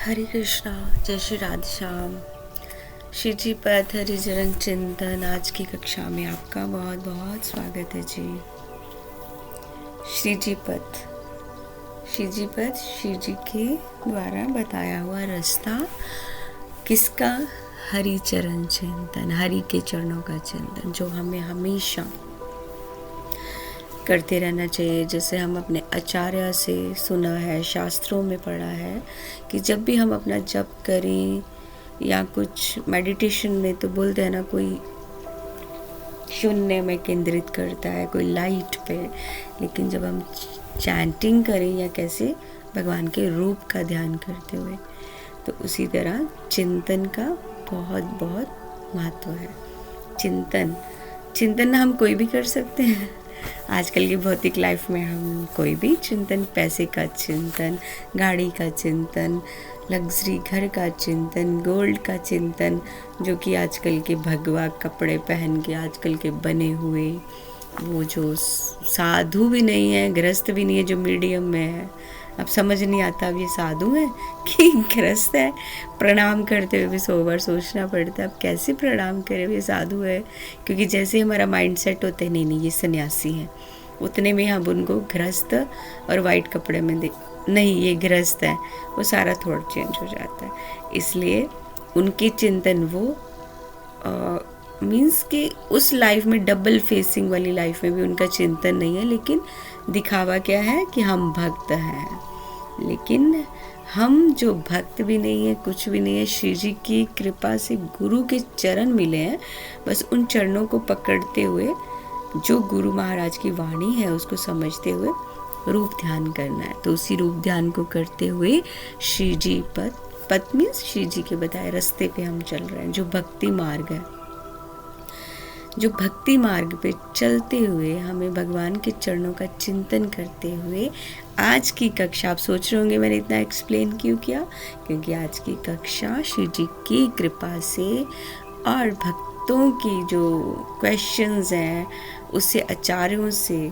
हरे कृष्णा, जय श्री राधे श्याम। श्री जी पद हरिचरण चिंतन आज की कक्षा में आपका बहुत बहुत स्वागत है जी। श्री जी पद श्री जी के द्वारा बताया हुआ रास्ता किसका? हरिचरण चिंतन, हरि के चरणों का चिंतन, जो हमें हमेशा करते रहना चाहिए। जैसे हम अपने आचार्य से सुना है, शास्त्रों में पढ़ा है कि जब भी हम अपना जप करें या कुछ मेडिटेशन में, तो बोलते हैं ना, कोई शून्य में केंद्रित करता है, कोई लाइट पे। लेकिन जब हम चैंटिंग करें या कैसे भगवान के रूप का ध्यान करते हुए, तो उसी तरह चिंतन का बहुत बहुत महत्व है। चिंतन हम कोई भी कर सकते हैं। आजकल की भौतिक लाइफ में हम कोई भी चिंतन, पैसे का चिंतन, गाड़ी का चिंतन, लग्जरी घर का चिंतन, गोल्ड का चिंतन, जो कि आजकल के भगवा कपड़े पहन के आजकल के बने हुए, वो जो साधु भी नहीं है, गृहस्थ भी नहीं है, जो मीडियम में है। अब समझ नहीं आता अब ये साधु है कि गृहस्थ है। प्रणाम करते हुए भी 100 बार सोचना पड़ता है अब कैसे प्रणाम करें, ये साधु है। क्योंकि जैसे हमारा माइंड सेट होता है, नहीं ये सन्यासी है, उतने में हम उनको गृहस्थ और वाइट कपड़े में नहीं ये गृहस्थ है, वो सारा थोड़ा चेंज हो जाता है। इसलिए उनके चिंतन वो मीन्स कि उस लाइफ में, डबल फेसिंग वाली लाइफ में भी उनका चिंतन नहीं है। लेकिन दिखावा क्या है कि हम भक्त हैं, लेकिन हम जो भक्त भी नहीं है, कुछ भी नहीं है, श्री जी की कृपा से गुरु के चरण मिले हैं। बस उन चरणों को पकड़ते हुए, जो गुरु महाराज की वाणी है उसको समझते हुए रूप ध्यान करना है। तो उसी रूप ध्यान को करते हुए श्री जी पद मीन्स श्री जी के बताए रास्ते पे हम चल रहे हैं, जो भक्ति मार्ग है। जो भक्ति मार्ग पे चलते हुए हमें भगवान के चरणों का चिंतन करते हुए आज की कक्षा, आप सोच रहे होंगे मैंने इतना एक्सप्लेन क्यों किया, क्योंकि आज की कक्षा श्री जी की कृपा से और भक्तों की जो क्वेश्चंस हैं, उससे आचार्यों से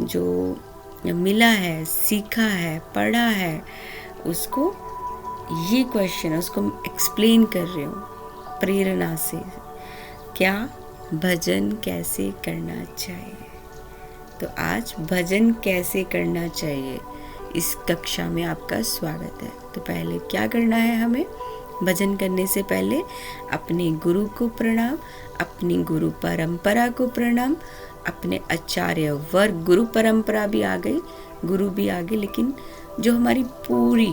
जो मिला है, सीखा है, पढ़ा है, उसको ये क्वेश्चन उसको एक्सप्लेन कर रही हूँ प्रेरणा से। क्या? भजन कैसे करना चाहिए। तो आज भजन कैसे करना चाहिए, इस कक्षा में आपका स्वागत है। तो पहले क्या करना है हमें? भजन करने से पहले अपने गुरु को प्रणाम, अपनी गुरु परंपरा को प्रणाम, अपने आचार्य वर्ग, गुरु परंपरा भी आ गई, गुरु भी आ गए, लेकिन जो हमारी पूरी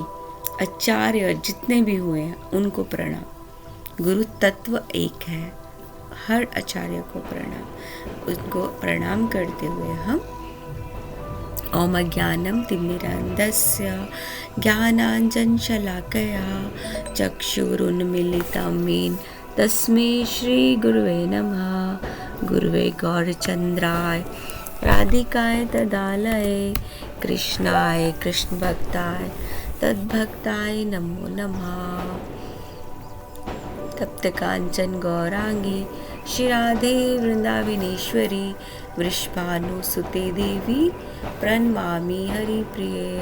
आचार्य जितने भी हुए हैं उनको प्रणाम। गुरु तत्व एक है, हर आचार्य को प्रणाम। उनको प्रणाम करते हुए हम ओम ज्ञानम तिमिरान्धस्य ज्ञानांजन शलाकया चक्षुरुन्मीलितं येन तस्मै श्री गुरुवे नमः। गुरुवे गौरचंद्राय राधिकाय तदालये कृष्णाय कृष्ण भक्ताय तद्भक्ताय नमो नमः। तप्त कांचन गौरांगी श्री राधे वृंदावनेश्वरी वृषभानुसुते देवी प्रणमामि हरिप्रिये।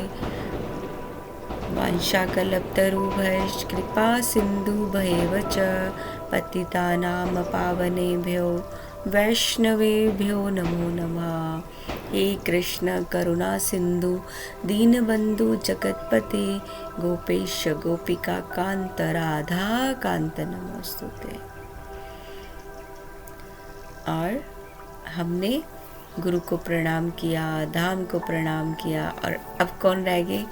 वाञ्छाकल्पतरुभ्यश्च कृपा सिन्धुभ्येव च पतितानां पावनेभ्यो वैष्णवेभ्यो नमो नमः। हे कृष्ण करुणा सिंधु दीनबंधु जगतपते गोपेश गोपिका कांत राधा कांत नमोस्तुते। और हमने गुरु को प्रणाम किया, धाम को प्रणाम किया, और अब कौन रह गए?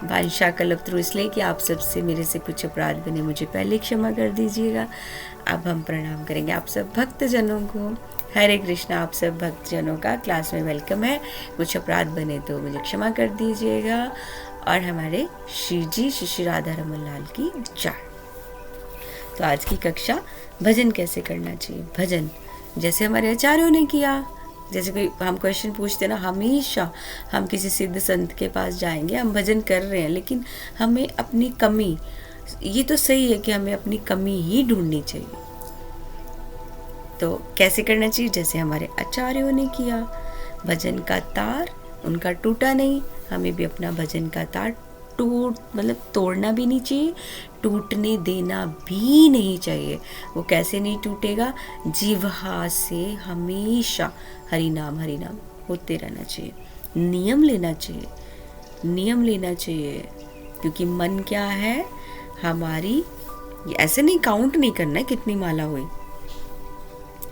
वांछा कल्पतरु, इसलिए कि आप सबसे मेरे से कुछ अपराध बने, मुझे पहले क्षमा कर दीजिएगा। अब हम प्रणाम करेंगे आप सब भक्तजनों को। हरे कृष्णा, आप सब भक्तजनों का क्लास में वेलकम है। कुछ अपराध बने तो मुझे क्षमा कर दीजिएगा। और हमारे श्री जी श्री राधा रमन लाल की जय। तो आज की कक्षा भजन कैसे करना चाहिए। भजन जैसे हमारे आचार्यों ने किया, जैसे कोई हम क्वेश्चन पूछते ना, हमेशा हम किसी सिद्ध संत के पास जाएंगे, हम भजन कर रहे हैं, लेकिन हमें अपनी कमी, ये तो सही है कि हमें अपनी कमी ही ढूंढनी चाहिए। तो कैसे करना चाहिए? जैसे हमारे आचार्यों ने किया। भजन का तार उनका टूटा नहीं, हमें भी अपना भजन का तार मतलब तोड़ना भी नहीं चाहिए, टूटने देना भी नहीं चाहिए। वो कैसे नहीं टूटेगा? जिह्वा से हमेशा हरि नाम होते रहना चाहिए। नियम लेना चाहिए, क्योंकि मन क्या है हमारी, ऐसे नहीं काउंट नहीं करना है कितनी माला हुई,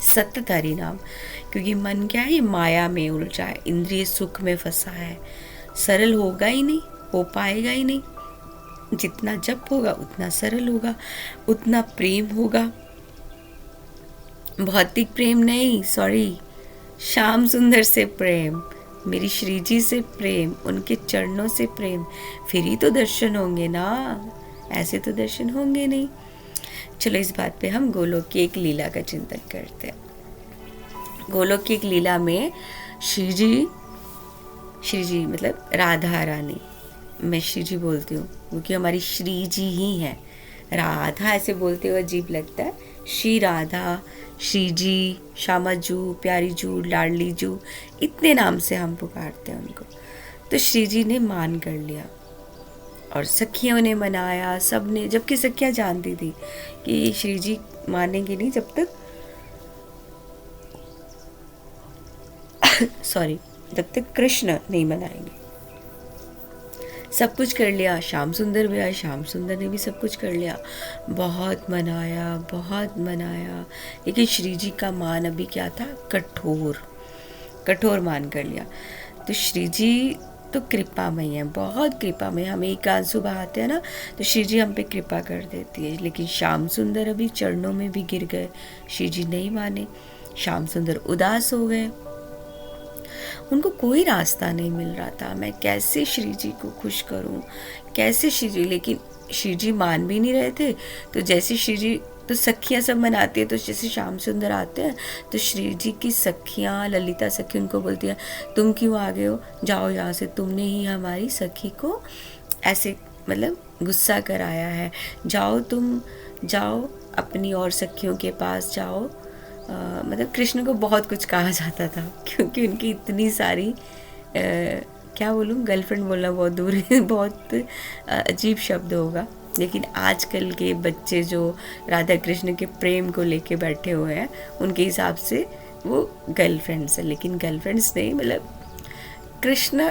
सतत हरि नाम। क्योंकि मन क्या है, ये माया में उलझा है, इंद्रिय सुख में फंसा है, सरल होगा ही नहीं, हो पाएगा ही नहीं। जितना जप होगा उतना सरल होगा, उतना प्रेम होगा, भौतिक प्रेम नहीं, सॉरी, श्याम सुंदर से प्रेम, मेरी श्री जी से प्रेम, उनके चरणों से प्रेम, फिर ही तो दर्शन होंगे ना, ऐसे तो दर्शन होंगे नहीं। चलो इस बात पे हम गोलोक की एक लीला का चिंतन करते हैं। गोलोक की एक लीला में श्री जी मतलब राधा रानी, मैं श्री जी बोलती हूँ क्योंकि हमारी श्री जी ही है। राधा ऐसे बोलते हुए अजीब लगता है, श्री राधा, श्री जी, श्यामा जू, प्यारी जू, लाडली जू, इतने नाम से हम पुकारते हैं उनको। तो श्री जी ने मान कर लिया और सखियों ने मनाया, सब ने, जबकि सखियाँ जानती थी कि श्री जी मानेंगे नहीं जब तक जब तक कृष्ण नहीं मनाएंगे। सब कुछ कर लिया, श्याम सुंदर भी आए, श्याम सुंदर ने भी सब कुछ कर लिया, बहुत मनाया, लेकिन श्री जी का मान अभी क्या था, कठोर मान कर लिया। तो श्री जी तो कृपामय है, बहुत कृपामय, हम एक आंसू बहाते हैं ना तो श्री जी हम पे कृपा कर देती है। लेकिन श्याम सुंदर अभी चरणों में भी गिर गए, श्री जी नहीं माने, श्याम सुंदर उदास हो गए, उनको कोई रास्ता नहीं मिल रहा था, मैं कैसे श्री जी को खुश करूं, कैसे श्री जी, लेकिन श्री जी मान भी नहीं रहे थे। तो जैसे श्री जी, तो सखियाँ सब मनाती है, तो जैसे श्याम सुंदर आते हैं तो श्री जी की सखियाँ, ललिता सखी उनको बोलती है, तुम क्यों आ गए हो, जाओ यहाँ से, तुमने ही हमारी सखी को ऐसे मतलब गुस्सा कराया है, तुम जाओ अपनी और सखियों के पास जाओ। मतलब कृष्ण को बहुत कुछ कहा जाता था क्योंकि उनकी इतनी सारी क्या बोलूँ, गर्लफ्रेंड बोलना बहुत दूर है, बहुत अजीब शब्द होगा, लेकिन आजकल के बच्चे जो राधा कृष्ण के प्रेम को लेके बैठे हुए हैं उनके हिसाब से वो गर्लफ्रेंड्स है, लेकिन गर्लफ्रेंड्स नहीं, मतलब कृष्ण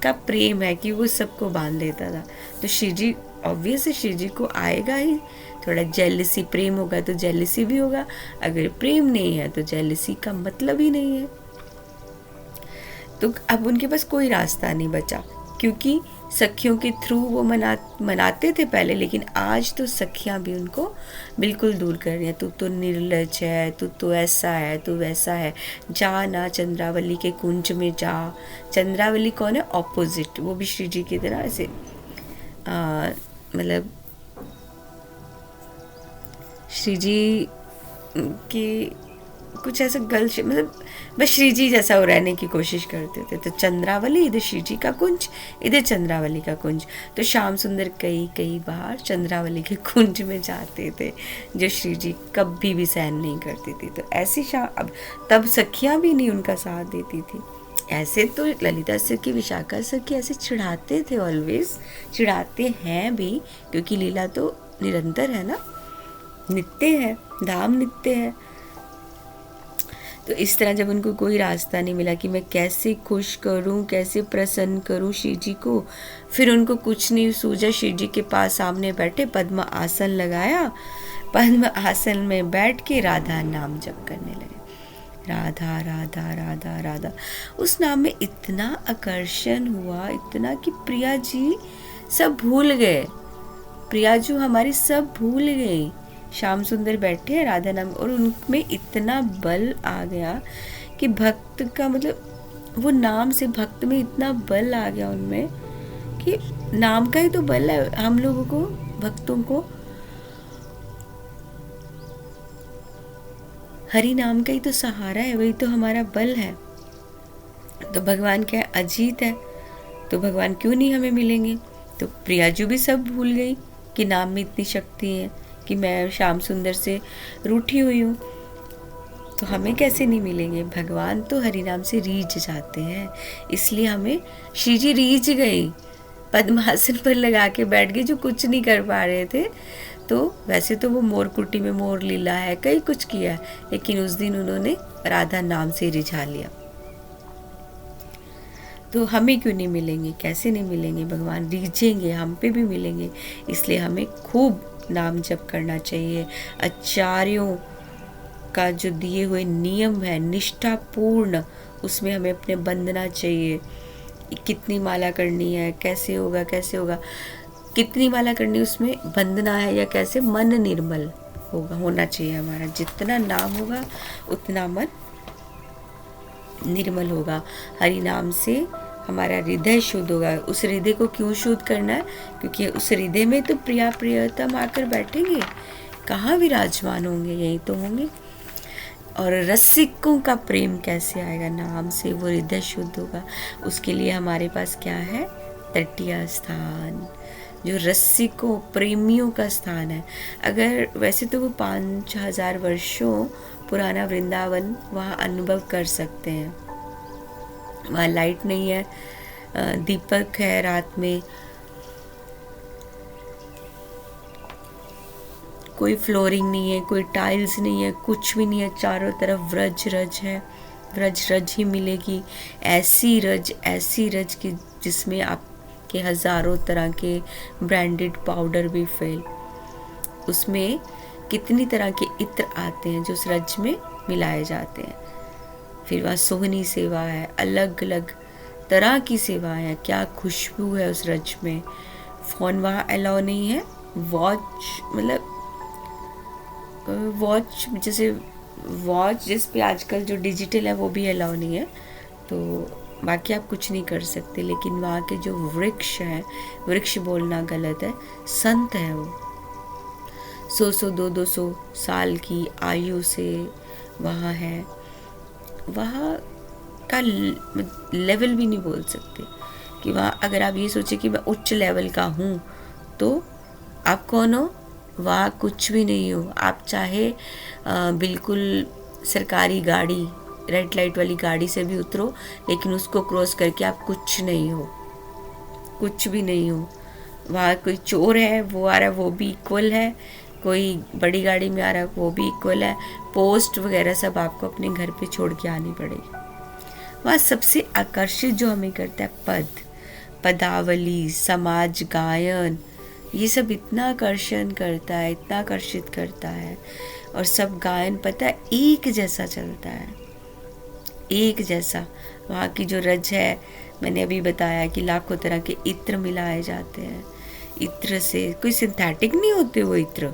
का प्रेम है कि वो सबको बांध लेता था। तो श्री जी ऑब्वियस श्री जी को आएगा ही, थोड़ा जेलसी, प्रेम होगा तो जेलसी भी होगा, अगर प्रेम नहीं है तो जेलसी का मतलब ही नहीं है। तो अब उनके पास कोई रास्ता नहीं बचा, क्योंकि सखियों के थ्रू वो मनाते थे पहले, लेकिन आज तो सखियां भी उनको बिल्कुल दूर कर रही हैं, तू तो निर्लज है, तू तो ऐसा है, तू वैसा है, जा ना चंद्रावली के कुंज में जा। चंद्रावली कौन है, ऑपोजिट, वो भी श्री जी की तरह ऐसे मतलब श्री जी की कुछ ऐसा मतलब बस श्री जी जैसा वो रहने की कोशिश करते थे। तो चंद्रावली, इधर श्री जी का कुंज, इधर चंद्रावली का कुंज। तो श्याम सुंदर कई बार चंद्रावली के कुंज में जाते थे, जो श्री जी कभी भी सहन नहीं करती थी। तो ऐसी अब तब सखियां भी नहीं उनका साथ देती थी। ऐसे तो ललिता सखी, विशाखा सखी ऐसे चिढ़ाते थे, ऑलवेज चिढ़ाते हैं भी, क्योंकि लीला तो निरंतर है ना, नित्य है, धाम नित्य है। तो इस तरह जब उनको कोई रास्ता नहीं मिला कि मैं कैसे खुश करूं, कैसे प्रसन्न करूं श्री जी को, फिर उनको कुछ नहीं सूझा, श्री जी के पास सामने बैठे, पद्म आसन लगाया, पद्म आसन में बैठ के राधा नाम जप करने लगे। राधा राधा राधा राधा, उस नाम में इतना आकर्षण हुआ, इतना कि प्रिया जी सब भूल गए, प्रिया जी हमारी सब भूल गई। श्याम सुंदर बैठे हैं राधा नाम, और उनमें इतना बल आ गया कि भक्त का मतलब वो नाम से भक्त में इतना बल आ गया उनमें कि नाम का ही तो बल है हम लोगों को, भक्तों को हरि नाम का ही तो सहारा है, वही तो हमारा बल है। तो भगवान क्या है, अजीत है, तो भगवान क्यों नहीं हमें मिलेंगे। तो प्रियाजू भी सब भूल गई कि नाम में इतनी शक्ति है, कि मैं श्याम सुंदर से रूठी हुई हूँ, तो हमें कैसे नहीं मिलेंगे। भगवान तो हरि नाम से रीझ जाते हैं, इसलिए हमें श्री जी रीझ गई, पद्मासन पर लगा के बैठ गए जो कुछ नहीं कर पा रहे थे। तो वैसे तो वो मोरकुटी में मोर लीला है, कई कुछ किया, लेकिन उस दिन उन्होंने राधा नाम से रिझा लिया। तो हमें क्यों नहीं मिलेंगे, कैसे नहीं मिलेंगे, भगवान रिझेंगे, हम पे भी मिलेंगे। इसलिए हमें खूब नाम जप करना चाहिए। आचार्यों का जो दिए हुए नियम है निष्ठापूर्ण, उसमें हमें अपने बंधना चाहिए। कितनी माला करनी है, कैसे होगा, कैसे होगा, कितनी माला करनी उसमें बंधना है, या कैसे मन निर्मल होना चाहिए हमारा। जितना नाम होगा उतना मन निर्मल होगा। हरि नाम से हमारा हृदय शुद्ध होगा। उस हृदय को क्यों शुद्ध करना है? क्योंकि उस हृदय में तो प्रिया प्रियतम आकर बैठेंगे। कहाँ विराजमान होंगे? यही तो होंगे। और रसिकों का प्रेम कैसे आएगा? नाम से वो हृदय शुद्ध होगा। उसके लिए हमारे पास क्या है? तटीय स्थान, जो रसिकों प्रेमियों का स्थान है। अगर वैसे तो वो 5000 वर्षों पुराना वृंदावन वहाँ अनुभव कर सकते हैं। वहाँ लाइट नहीं है, दीपक है रात में, कोई फ्लोरिंग नहीं है, कोई टाइल्स नहीं है, कुछ भी नहीं है। चारों तरफ व्रज रज है, व्रज रज ही मिलेगी। ऐसी रज की जिसमें आपके हजारों तरह के ब्रांडेड पाउडर भी फेल। उसमें कितनी तरह के इत्र आते हैं जो उस रज में मिलाए जाते हैं। फिर वहाँ सोहनी सेवा है, अलग अलग तरह की सेवाएं हैं। क्या खुशबू है उस रज में। फ़ोन वहाँ अलाउ नहीं है। वॉच जैसे वॉच जिस पे आजकल जो डिजिटल है वो भी अलाउ नहीं है। तो बाकी आप कुछ नहीं कर सकते। लेकिन वहाँ के जो वृक्ष हैं, वृक्ष बोलना गलत है, संत है वो 100 200 साल की आयु से वहाँ है। वहाँ का लेवल भी नहीं बोल सकते कि वहाँ अगर आप ये सोचे कि मैं उच्च लेवल का हूँ तो आप कौन हो? वहाँ कुछ भी नहीं हो। आप चाहे बिल्कुल सरकारी गाड़ी, रेड लाइट वाली गाड़ी से भी उतरो, लेकिन उसको क्रॉस करके आप कुछ नहीं हो, कुछ भी नहीं हो। वहाँ कोई चोर है वो आ रहा है वो भी इक्वल है, कोई बड़ी गाड़ी में आ रहा है वो भी इक्वल है। पोस्ट वगैरह सब आपको अपने घर पे छोड़ के आनी पड़ेगी। वहाँ सबसे आकर्षित जो हमें करता है पदावली, समाज गायन, ये सब इतना आकर्षण करता है, इतना आकर्षित करता है। और सब गायन पता है एक जैसा चलता है, एक जैसा। वहाँ की जो रज है, मैंने अभी बताया कि लाखों तरह के इत्र मिलाए जाते हैं। इत्र से कोई सिंथेटिक नहीं होते वो इत्र,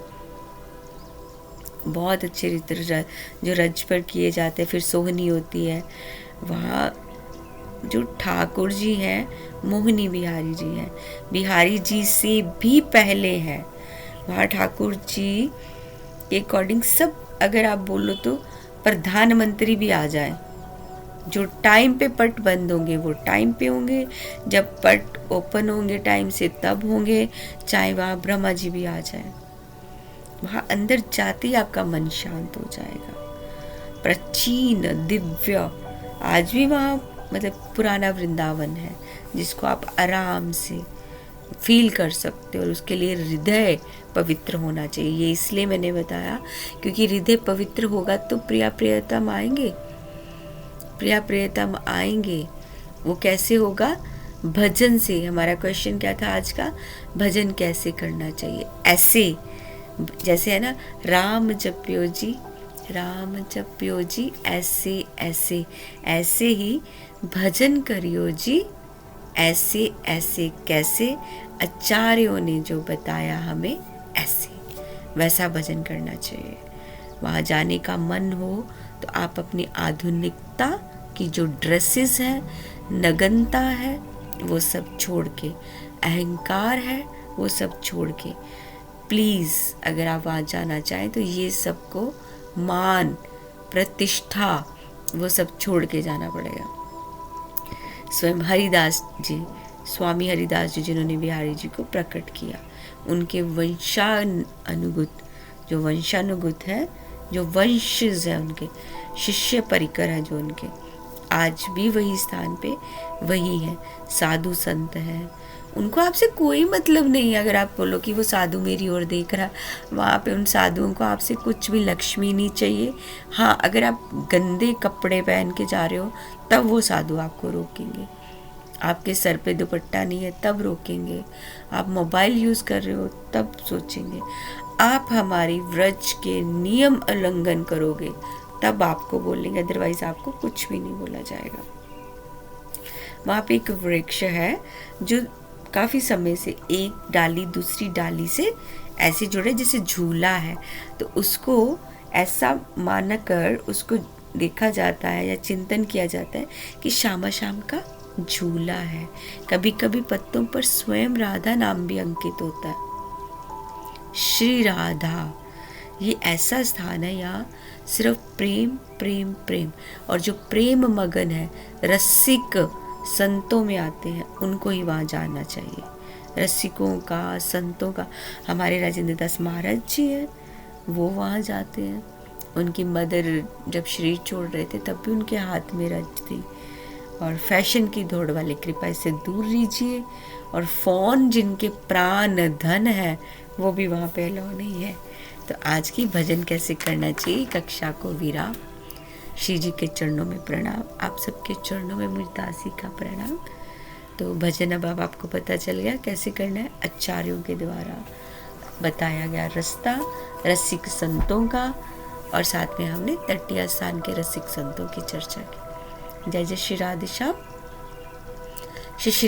बहुत अच्छे इत्र जो रज पर किए जाते हैं। फिर सोहनी होती है। वहाँ जो ठाकुर जी हैं, मोहिनी बिहारी जी हैं, बिहारी जी से भी पहले हैं। वहाँ ठाकुर जी के अकॉर्डिंग सब, अगर आप बोलो तो प्रधानमंत्री भी आ जाए, जो टाइम पे पट बंद होंगे वो टाइम पे होंगे, जब पट ओपन होंगे टाइम से तब होंगे, चाहे वहाँ ब्रह्मा जी भी आ जाए। वहाँ अंदर जाते ही आपका मन शांत हो जाएगा। प्राचीन दिव्य, आज भी वहाँ मतलब पुराना वृंदावन है जिसको आप आराम से फील कर सकते हो। और उसके लिए हृदय पवित्र होना चाहिए। ये इसलिए मैंने बताया क्योंकि हृदय पवित्र होगा तो प्रिया प्रियतम आएंगे, प्रिया प्रियतम आएंगे। वो कैसे होगा? भजन से। हमारा क्वेश्चन क्या था आज का? भजन कैसे करना चाहिए? ऐसे जैसे है ना, राम जप्यो जी, राम जप्यो जी, ऐसे ऐसे ऐसे ही भजन करियो जी, ऐसे ऐसे कैसे आचार्यों ने जो बताया हमें ऐसे वैसा भजन करना चाहिए। वहाँ जाने का मन हो तो आप अपनी आधुनिकता की जो ड्रेसेस है, नगनता है, वो सब छोड़ के, अहंकार है वो सब छोड़ के, प्लीज़ अगर आप वहाँ जाना चाहें तो ये सबको मान प्रतिष्ठा वो सब छोड़ के जाना पड़ेगा। स्वयं हरिदास जी, स्वामी हरिदास जी, जिन्होंने बिहारी जी को प्रकट किया, उनके वंशानुगत, जो वंशानुगत है, जो वंशज है, उनके शिष्य परिकर हैं जो उनके, आज भी वही स्थान पे वही है। साधु संत हैं, उनको आपसे कोई मतलब नहीं है। अगर आप बोलो कि वो साधु मेरी ओर देख रहा, वहाँ पे उन साधुओं को आपसे कुछ भी लक्ष्मी नहीं चाहिए। हाँ, अगर आप गंदे कपड़े पहन के जा रहे हो तब वो साधु आपको रोकेंगे। आपके सर पे दुपट्टा नहीं है तब रोकेंगे। आप मोबाइल यूज़ कर रहे हो तब सोचेंगे। आप हमारी व्रज के नियम उल्लंघन करोगे तब आपको बोलेंगे, अदरवाइज आपको कुछ भी नहीं बोला जाएगा। वहाँ पे एक वृक्ष है जो काफ़ी समय से एक डाली दूसरी डाली से ऐसे जुड़े जैसे झूला है, तो उसको ऐसा मानकर उसको देखा जाता है या चिंतन किया जाता है कि श्यामा शाम का झूला है। कभी कभी पत्तों पर स्वयं राधा नाम भी अंकित होता है, श्री राधा। ये ऐसा स्थान है, यहाँ सिर्फ प्रेम प्रेम प्रेम, और जो प्रेम मगन है, रसिक संतों में आते हैं, उनको ही वहाँ जाना चाहिए। रसिकों का, संतों का, हमारे राजेंद्र दास महाराज जी हैं, वो वहाँ जाते हैं। उनकी मदर जब शरीर छोड़ रहे थे तब भी उनके हाथ में रज थी। और फैशन की दौड़ वाले कृपा इससे दूर लीजिए। और फ़ोन जिनके प्राण धन है वो भी वहाँ पे अलाउ नहीं है। तो आज की भजन कैसे करना चाहिए कक्षा को विराम। श्री जी के चरणों में प्रणाम, आप सबके चरणों में मेरी दासी का प्रणाम। तो भजन अब आपको पता चल गया कैसे करना है। आचार्यों के द्वारा बताया गया रास्ता, रसिक संतों का, और साथ में हमने तटीय स्थान के रसिक संतों की चर्चा की। जय जय श्री राधे श्याम। श्री